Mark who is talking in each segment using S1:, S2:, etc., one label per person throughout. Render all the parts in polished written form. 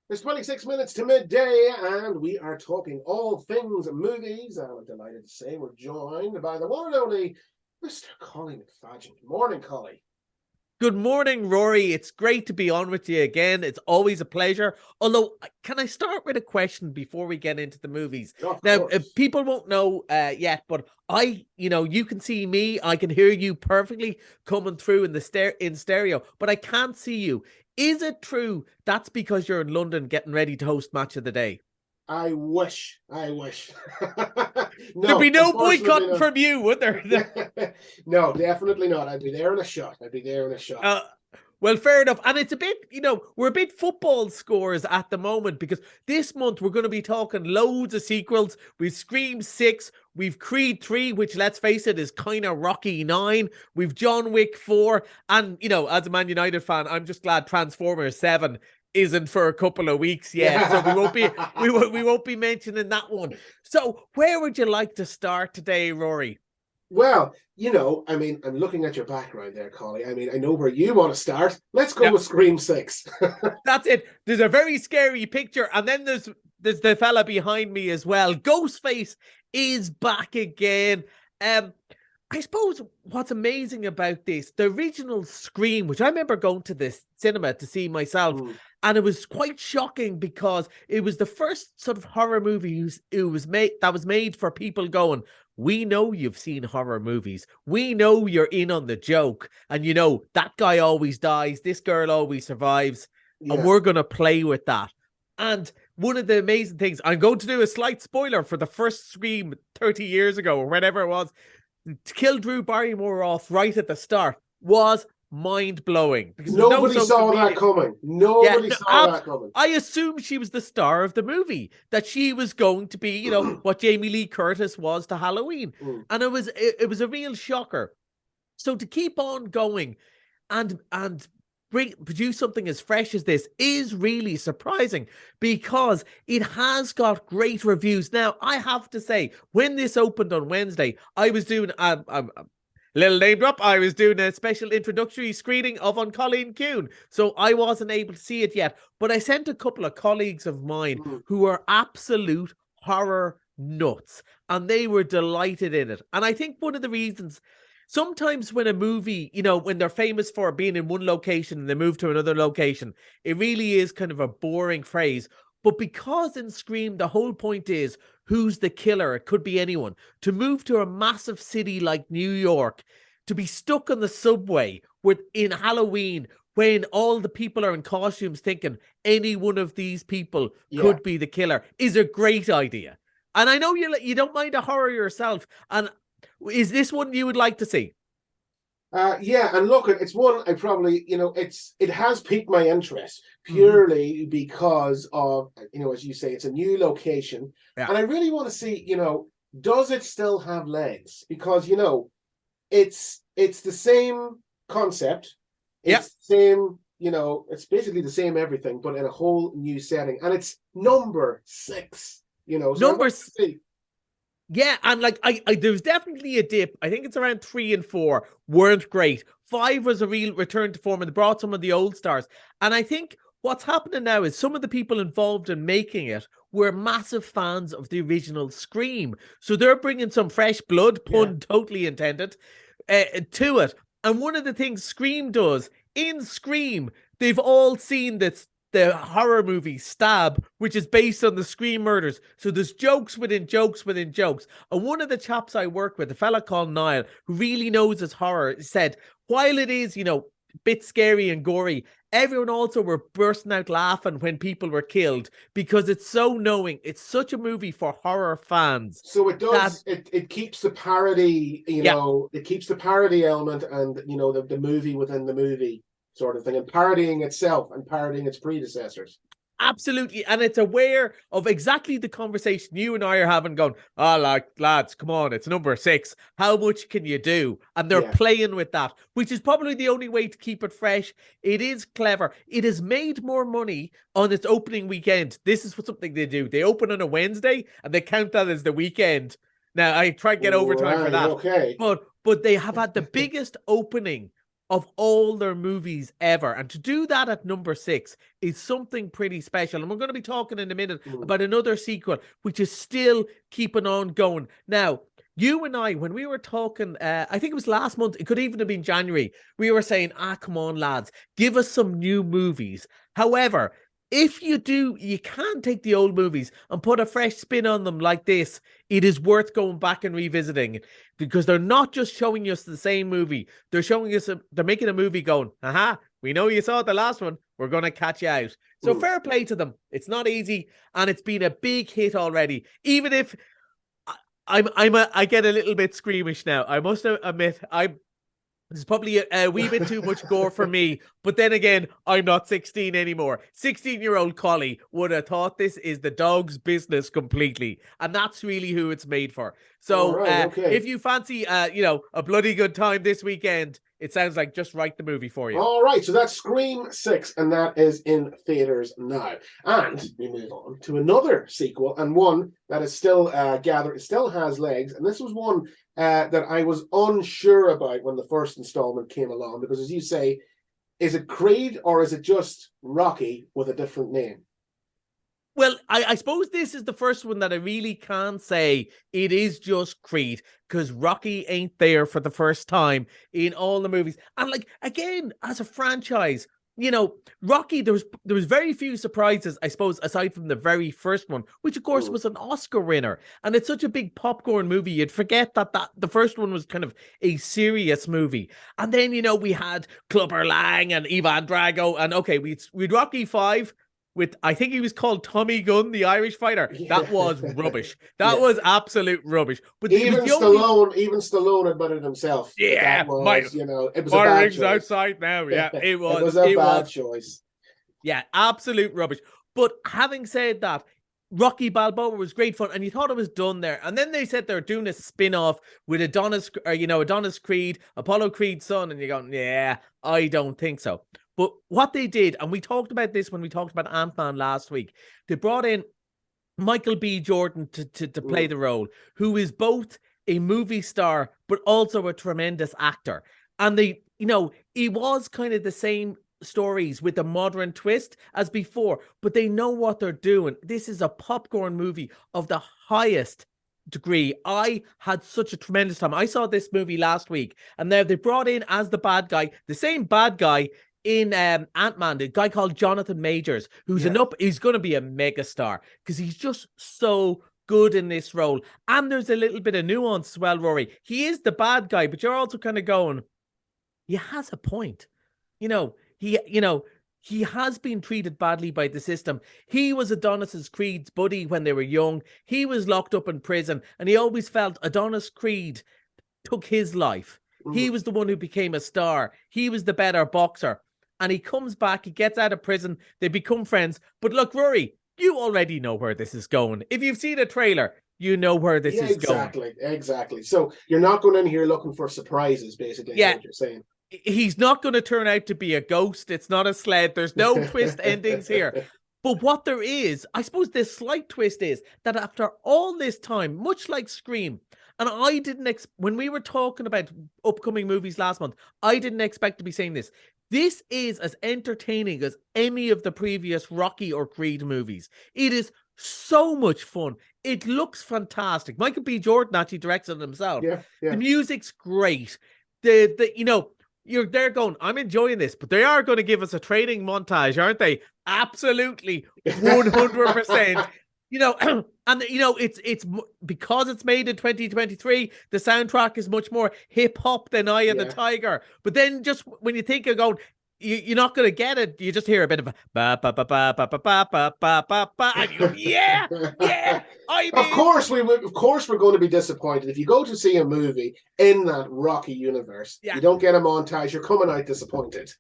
S1: It's 26 minutes to midday, and we are talking all things movies. And I'm delighted to say we're joined by the one and only Mr. Collie MacPhaidin. Morning, Collie.
S2: Good morning, Rory. It's great to be on with you again. It's always a pleasure. Although, can I start with a question before we get into the movies?
S1: Of
S2: Now,
S1: course.
S2: people won't know yet, but you can see me. I can hear you perfectly coming through in stereo, but I can't see you. Is it true that's because you're in London getting ready to host Match of the Day?
S1: I wish.
S2: There'd
S1: No,
S2: be no
S1: unfortunately
S2: boycotting
S1: not.
S2: from you, would there?
S1: No, definitely not. I'd be there in a shot.
S2: Uh, Well, fair enough. And it's a bit, we're a bit football scores at the moment because this month we're going to be talking loads of sequels. We've Scream 6, we've Creed 3, which, let's face it, is kind of Rocky 9. We've John Wick 4. And, as a Man United fan, I'm just glad Transformers 7 isn't for a couple of weeks yet. So we won't be we won't be mentioning that one. So where would you like to start today, Rory?
S1: Well, I'm looking at your background there, Collie. I know where you want to start. Let's go with Scream 6.
S2: That's it. There's a very scary picture, and then there's the fella behind me as well. Ghostface is back again. I suppose what's amazing about this, the original Scream, which I remember going to the cinema to see myself, and it was quite shocking because it was the first sort of horror movie that was made for people going, we know you've seen horror movies. We know you're in on the joke. And that guy always dies. This girl always survives. Yeah. And we're going to play with that. And one of the amazing things, I'm going to do a slight spoiler for the first Scream 30 years ago or whenever it was, to kill Drew Barrymore off right at the start was mind-blowing.
S1: Because nobody saw that coming. Nobody saw that coming.
S2: I assumed she was the star of the movie, that she was going to be, what Jamie Lee Curtis was to Halloween. And it was a real shocker. So to keep on going and produce something as fresh as this is really surprising because it has got great reviews. Now, I have to say, when this opened on Wednesday, I was doing little name drop, I was doing a special introductory screening of On Colleen Kuhn, so I wasn't able to see it yet, but I sent a couple of colleagues of mine who are absolute horror nuts, and they were delighted in it. And I think one of the reasons, sometimes when a movie, when they're famous for being in one location and they move to another location, it really is kind of a boring phrase. But because in Scream, the whole point is, who's the killer? It could be anyone. To move to a massive city like New York, to be stuck on the subway in Halloween, when all the people are in costumes thinking any one of these people could be the killer, is a great idea. And I know you don't mind a horror yourself. And is this one you would like to see?
S1: And look, it's one I probably, it has piqued my interest purely because of, as you say, it's a new location. Yeah. And I really want to see, does it still have legs? Because, it's the same concept. It's the same, it's basically the same everything, but in a whole new setting. And it's number 6, so
S2: number 6. Yeah, and there's definitely a dip. I think it's around 3 and 4 weren't great. 5 was a real return to form, and they brought some of the old stars. And I think what's happening now is some of the people involved in making it were massive fans of the original Scream. So they're bringing some fresh blood, pun totally intended, to it. And one of the things Scream does, in Scream, they've all seen that the horror movie Stab, which is based on the Scream murders. So there's jokes within jokes within jokes. And one of the chaps I work with, a fella called Niall, who really knows his horror, said, while it is, a bit scary and gory, everyone also were bursting out laughing when people were killed because it's so knowing. It's such a movie for horror fans.
S1: So it does, it keeps the parody, it keeps the parody element and, the movie within the movie sort of thing, and parodying itself and parodying its predecessors.
S2: Absolutely. And it's aware of exactly the conversation you and I are having, going, lads, come on, it's number 6. How much can you do? And they're playing with that, which is probably the only way to keep it fresh. It is clever. It has made more money on its opening weekend. This is something they do. They open on a Wednesday and they count that as the weekend. Now, I try to get overtime for that.
S1: Okay.
S2: But they have had the biggest opening of all their movies ever. And to do that at number 6 is something pretty special. And we're going to be talking in a minute about another sequel, which is still keeping on going. Now, you and I, when we were talking, I think it was last month, it could even have been January, we were saying, come on, lads, give us some new movies. However, if you do, you can't take the old movies and put a fresh spin on them like this. It is worth going back and revisiting, because they're not just showing us the same movie. They're showing us, they're making a movie going, we know you saw the last one. We're going to catch you out. So fair play to them. It's not easy, and it's been a big hit already. Even if I get a little bit squeamish now. I must admit, there's probably a wee bit too much gore for me. But then again, I'm not 16 anymore. 16-year-old Collie would have thought this is the dog's business completely. And that's really who it's made for. So if you fancy, a bloody good time this weekend, it sounds like just write the movie for you.
S1: All right, so that's Scream 6, and that is in theaters now. And we move on to another sequel, and one that is still gathered, it still has legs. And this was one that I was unsure about when the first installment came along, because as you say, is it Creed or is it just Rocky with a different name?
S2: Well, I suppose this is the first one that I really can't say it is just Creed, because Rocky ain't there for the first time in all the movies. And like, again, as a franchise, Rocky, there was very few surprises, I suppose, aside from the very first one, which of course was an Oscar winner. And it's such a big popcorn movie, you'd forget that the first one was kind of a serious movie. And then, we had Clubber Lang and Ivan Drago, and okay, we'd Rocky 5, with, I think he was called Tommy Gunn, the Irish fighter. Yeah. That was rubbish. That was absolute rubbish. But
S1: even Stallone admitted himself.
S2: Yeah,
S1: that was, it was
S2: my
S1: a bad
S2: ring's
S1: choice.
S2: Outside now. Yeah, it was.
S1: It was a bad choice.
S2: Yeah, absolute rubbish. But having said that, Rocky Balboa was great fun, and you thought it was done there. And then they said they're doing a spin-off with Adonis Creed, Apollo Creed's son, and you're going, yeah, I don't think so. But what they did, and we talked about this when we talked about Ant-Man last week, they brought in Michael B. Jordan to play the role, who is both a movie star, but also a tremendous actor. And he was kind of the same stories with a modern twist as before, but they know what they're doing. This is a popcorn movie of the highest degree. I had such a tremendous time. I saw this movie last week, and now they brought in as the bad guy, the same bad guy in Ant-Man, the guy called Jonathan Majors, who's he's going to be a megastar because he's just so good in this role. And there's a little bit of nuance as well, Rory. He is the bad guy, but you're also kind of going, he has a point. He has been treated badly by the system. He was Adonis Creed's buddy when they were young. He was locked up in prison, and he always felt Adonis Creed took his life. He was the one who became a star. He was the better boxer. And he comes back, he gets out of prison, they become friends. But look, Rory, you already know where this is going. If you've seen a trailer, you know where this is going.
S1: Exactly. So you're not going in here looking for surprises, basically, is what you're saying.
S2: He's not going to turn out to be a ghost. It's not a sled. There's no twist endings here. But what there is, I suppose this slight twist is that after all this time, much like Scream, and I didn't, when we were talking about upcoming movies last month, I didn't expect to be saying this. This is as entertaining as any of the previous Rocky or Creed movies. It is so much fun. It looks fantastic. Michael B. Jordan actually directs it himself.
S1: Yeah.
S2: The music's great. You're there going, I'm enjoying this, but they are going to give us a training montage, aren't they? Absolutely, 100%. And it's because it's made in 2023, the soundtrack is much more hip hop than Eye of the Tiger. But then just when you think of going, you're not going to get it, you just hear a bit of a ba ba ba ba ba ba ba ba ba ba ba, and you go, yeah.
S1: Of course we're going to be disappointed if you go to see a movie in that Rocky universe. You don't get a montage, you're coming out disappointed.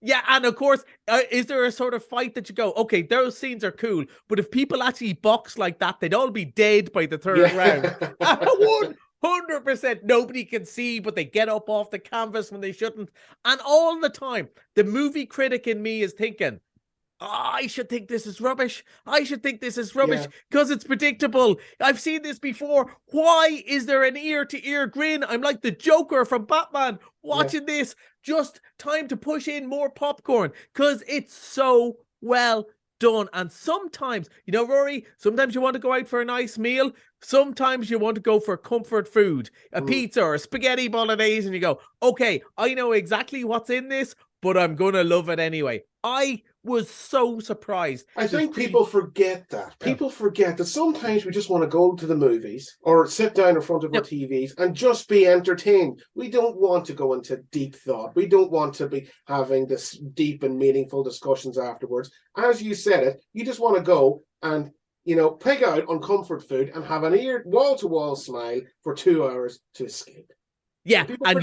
S2: Yeah, and of course, is there a sort of fight that you go, okay, those scenes are cool, but if people actually box like that, they'd all be dead by the third round. 100%. Nobody can see, but they get up off the canvas when they shouldn't. And all the time, the movie critic in me is thinking, I should think this is rubbish. I should think this is rubbish
S1: Yeah.
S2: because it's predictable. I've seen this before. Why is there an ear-to-ear grin? I'm like the Joker from Batman watching this. Just time to push in more popcorn because it's so well done. And sometimes, you know, Rory, sometimes you want to go out for a nice meal. Sometimes you want to go for comfort food, a pizza or a spaghetti bolognese, and you go, okay, I know exactly what's in this, but I'm going to love it anyway. I was so surprised.
S1: I think people forget that. People forget that sometimes we just want to go to the movies or sit down in front of our TVs and just be entertained. We don't want to go into deep thought. We don't want to be having this deep and meaningful discussions afterwards. As you said it, you just want to go and, you know, pig out on comfort food and have an wall-to-wall smile for 2 hours to escape.
S2: Yeah, and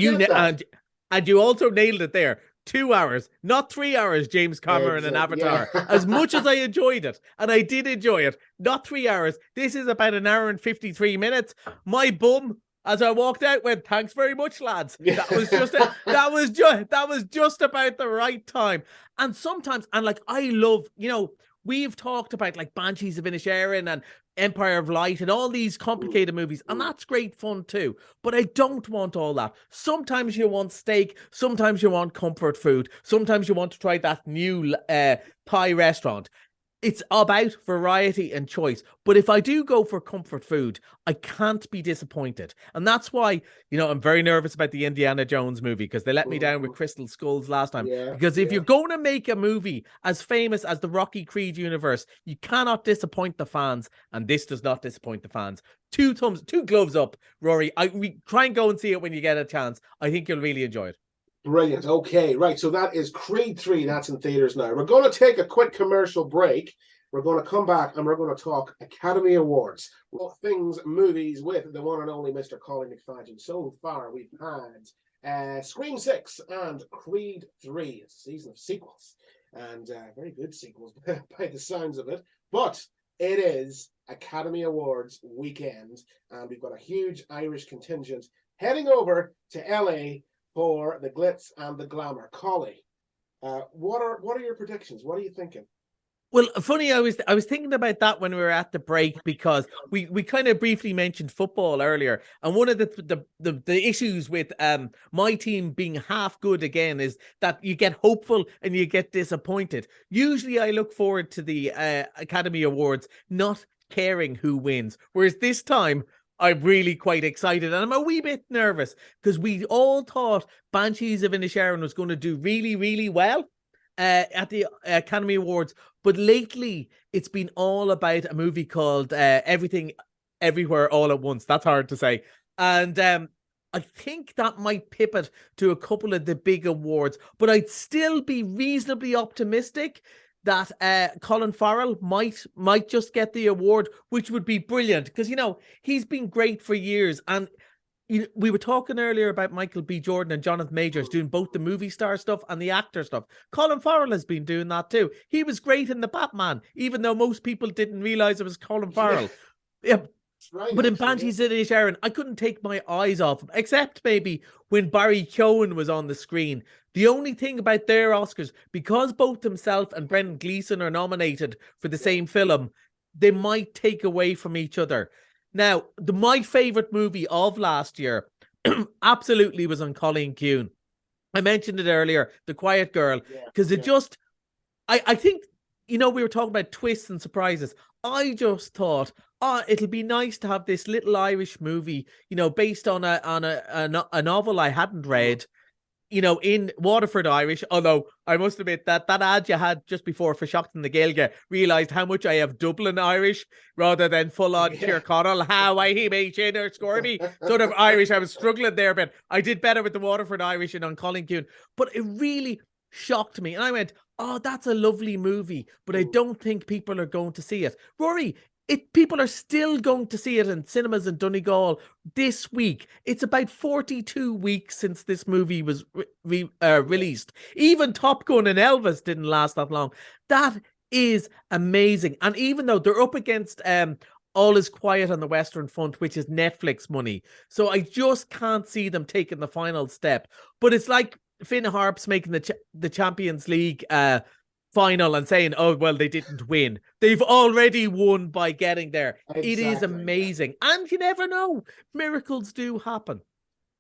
S2: you also nailed it there. 2 hours, not 3 hours, James Cameron and Avatar. Yeah. As much as I enjoyed it, and I did enjoy it, not 3 hours. This is about an hour and 53 minutes. My bum, as I walked out, went, "Thanks very much, lads." That was just that was just about the right time. And sometimes, and like I love, you know, we've talked about like Banshees of Inisherin and Empire of Light and all these complicated movies, and that's great fun too. But I don't want all that. Sometimes you want steak, sometimes you want comfort food, sometimes you want to try that new Thai restaurant. It's about variety and choice. But if I do go for comfort food, I can't be disappointed. And that's why, you know, I'm very nervous about the Indiana Jones movie because they let me down with Crystal Skulls last time. Because if you're going to make a movie as famous as the Rocky Creed universe, you cannot disappoint the fans. And this does not disappoint the fans. Two gloves up, Rory. We try and go and see it when you get a chance. I think you'll really enjoy it.
S1: Brilliant. Okay, right. So that is Creed 3. That's in theaters now. We're going to take a quick commercial break. We're going to come back and we're going to talk Academy Awards. Well, things, movies with the one and only Mr. Collie MacPhaidin. So far, we've had Scream 6 and Creed 3. It's a season of sequels. And very good sequels by the sounds of it. But it is Academy Awards weekend. And we've got a huge Irish contingent heading over to LA for the glitz and the glamour. Collie, what are your predictions? What are you thinking?
S2: Well, funny, I was thinking about that when we were at the break because we kind of briefly mentioned football earlier, and one of the issues with my team being half good again is that you get hopeful and you get disappointed. Usually, I look forward to the Academy Awards not caring who wins, whereas this time I'm really quite excited and I'm a wee bit nervous because we all thought Banshees of Inisherin was going to do really, really well at the Academy Awards. But lately, it's been all about a movie called Everything, Everywhere, All at Once. That's hard to say. And I think that might pip it to a couple of the big awards. But I'd still be reasonably optimistic that Colin Farrell might just get the award, which would be brilliant because, you know, he's been great for years. And we were talking earlier about Michael B. Jordan and Jonathan Majors doing both the movie star stuff and the actor stuff. Colin Farrell has been doing that too. He was great in The Batman, even though most people didn't realize it was Colin Farrell. Yeah. Right, but in Banshees of Inisherin, I couldn't take my eyes off him, except maybe when Barry Keoghan was on the screen. The only thing about their Oscars, because both himself and Brendan Gleeson are nominated for the same film, they might take away from each other. Now, my favourite movie of last year absolutely was on Colleen Kuhn. I mentioned it earlier, The Quiet Girl, because I think, you know, we were talking about twists and surprises. I just thought, it'll be nice to have this little Irish movie, you know, based on a novel I hadn't read, you know, in Waterford Irish. Although I must admit that ad you had just before for Shocked and the Gaeilge realised how much I have Dublin Irish rather than full on Kirkconnell. How I he made chin or scorby sort of Irish. I was struggling there, but I did better with the Waterford Irish and on Colin Kuhn. But it really shocked me, and I went, "Oh, that's a lovely movie," but I don't think people are going to see it. Rory, people are still going to see it in cinemas in Donegal this week. It's about 42 weeks since this movie was released. Even Top Gun and Elvis didn't last that long. That is amazing. And even though they're up against All Is Quiet on the Western Front, which is Netflix money, so I just can't see them taking the final step. But it's like Finn Harp's making the Champions League final and saying, oh, well, they didn't win. They've already won by getting there. Exactly. It is amazing. Yeah. And you never know. Miracles do happen.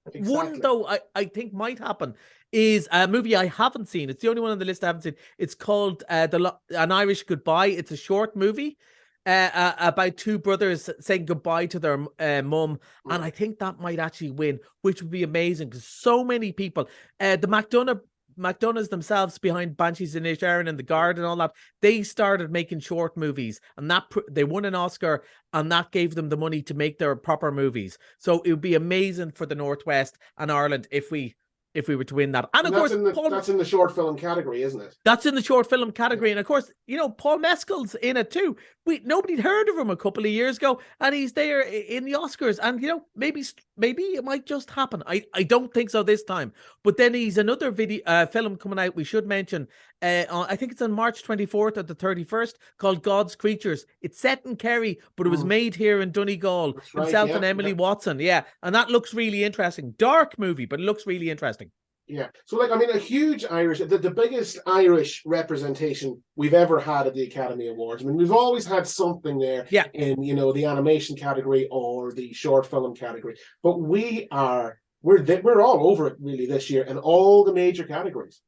S2: Exactly. One, though, I think might happen is a movie I haven't seen. It's the only one on the list I haven't seen. It's called An Irish Goodbye. It's a short movie about two brothers saying goodbye to their mum. And I think that might actually win, which would be amazing because so many people, the McDonagh's themselves behind Banshees of Inisherin and The Guard and all that, they started making short movies, and that they won an Oscar, and that gave them the money to make their proper movies. So it would be amazing for the Northwest and Ireland if we were to win that. And of course,
S1: that's in the short film category, isn't it?
S2: That's in the short film category. Yeah. And of course, Paul Mescal's in it too. Nobody'd heard of him a couple of years ago, and he's there in the Oscars. And, maybe it might just happen. I don't think so this time. But then he's another film coming out, we should mention. I think it's on March 24th or the 31st, called God's Creatures. It's set in Kerry, but it was made here in Donegal. That's right, himself and Emily Watson. Yeah. And that looks really interesting. Dark movie, but it looks really interesting.
S1: Yeah. So, a huge Irish, the biggest Irish representation we've ever had at the Academy Awards. I mean, we've always had something there in, the animation category or the short film category. But we're all over it really this year in all the major categories.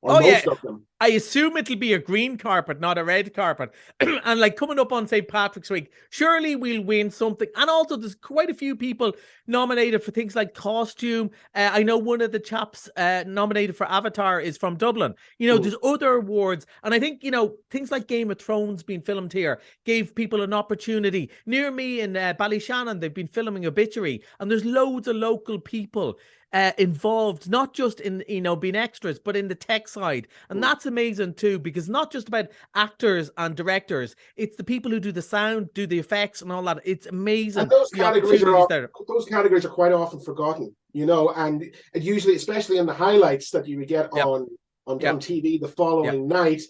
S1: Or most of them.
S2: I assume it'll be a green carpet, not a red carpet. And coming up on St. Patrick's Week, surely we'll win something. And also there's quite a few people nominated for things like costume. I know one of the chaps nominated for Avatar is from Dublin. There's other awards. And I think, things like Game of Thrones being filmed here gave people an opportunity. Near me in Ballyshannon, they've been filming Obituary. And there's loads of local people involved, not just in being extras, but in the tech side. And that's amazing too, because not just about actors and directors, it's the people who do the sound, do the effects and all that. It's amazing.
S1: And those categories are quite often forgotten, and usually, especially in the highlights that you would get on TV the following night,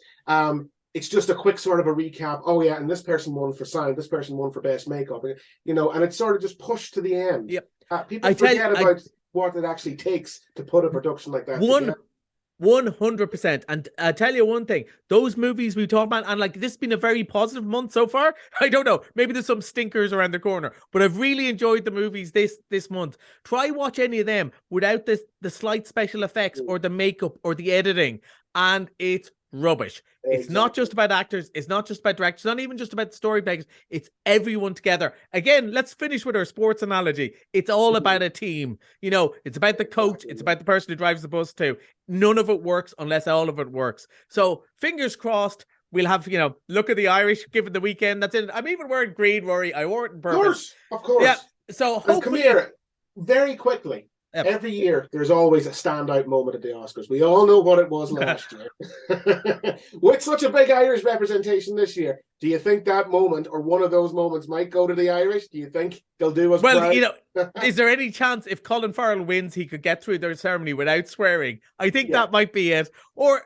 S1: it's just a quick sort of a recap. Oh yeah, and this person won for sound, this person won for best makeup, and it's sort of just pushed to the end.
S2: Yep.
S1: People forget about what it actually takes to put a production like that together.
S2: 100%. And I tell you one thing, those movies we talk about, and this has been a very positive month so far. I don't know, maybe there's some stinkers around the corner, but I've really enjoyed the movies this month. Try watch any of them without the slight special effects or the makeup or the editing, and it's rubbish. Exactly. It's not just about actors, it's not just about directors, not even just about the story makers, it's everyone together. Again, let's finish with our sports analogy. It's all about a team. It's about the coach, it's about the person who drives the bus too. None of it works unless all of it works. So fingers crossed we'll have, look at the Irish given the weekend. That's it. I'm even wearing green, Rory. I wore it in purpose.
S1: Of course.
S2: Yeah. So hopefully,
S1: come here, very quickly. Yep. Every year, there's always a standout moment at the Oscars. We all know what it was last year. With such a big Irish representation this year, do you think that moment or one of those moments might go to the Irish? Do you think they'll do us proud?
S2: Is there any chance if Colin Farrell wins, he could get through their ceremony without swearing? I think that might be it. Or,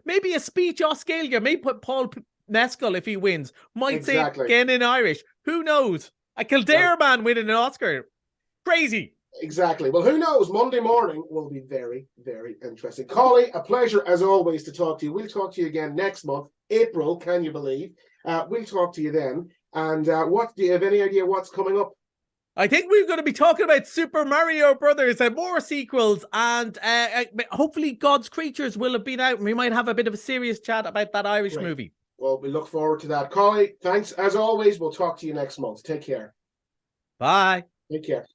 S2: maybe a speech Oscalia, maybe put Paul Mescal, if he wins, might say it again in Irish. Who knows? A Kildare man winning an Oscar. Crazy.
S1: Exactly. Well, who knows? Monday morning will be very, very interesting. Collie, a pleasure as always to talk to you. We'll talk to you again next month, April, can you believe? We'll talk to you then. And what do you have any idea what's coming up?
S2: I think we're going to be talking about Super Mario Brothers and more sequels, and hopefully God's Creatures will have been out, and we might have a bit of a serious chat about that Irish movie. Well, we look forward to that. Collie, thanks as always. We'll talk to you next month. Take care. Bye. Take care.